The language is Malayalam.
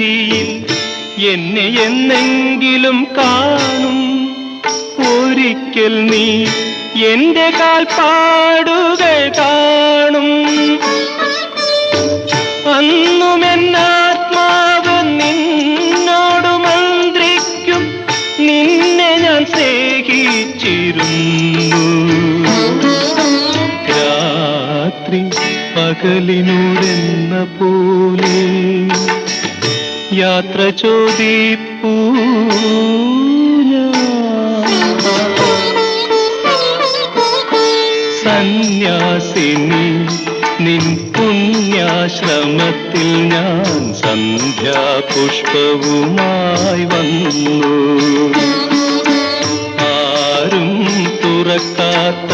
വീഥിയിൽ എന്നെ എന്നെങ്കിലും കാണും. ഒരിക്കൽ നീ എന്റെ കാൽപ്പാടുകൾ കാണും. അന്നും എന്നാത്മാവ് നിന്നോട് മന്ത്രിക്കും. നിന്നെ ഞാൻ സ്നേഹിച്ചിരുന്നു. രാത്രി പകലിനോടെന്ന പോലെ യാത്ര ചോദിപ്പൂ സന്യാസിനി നിൻ പുണ്യാശ്രമത്തിൽ ഞാൻ സന്ധ്യാപുഷ്പവുമായി വന്നു. ആരും തുറക്കാത്ത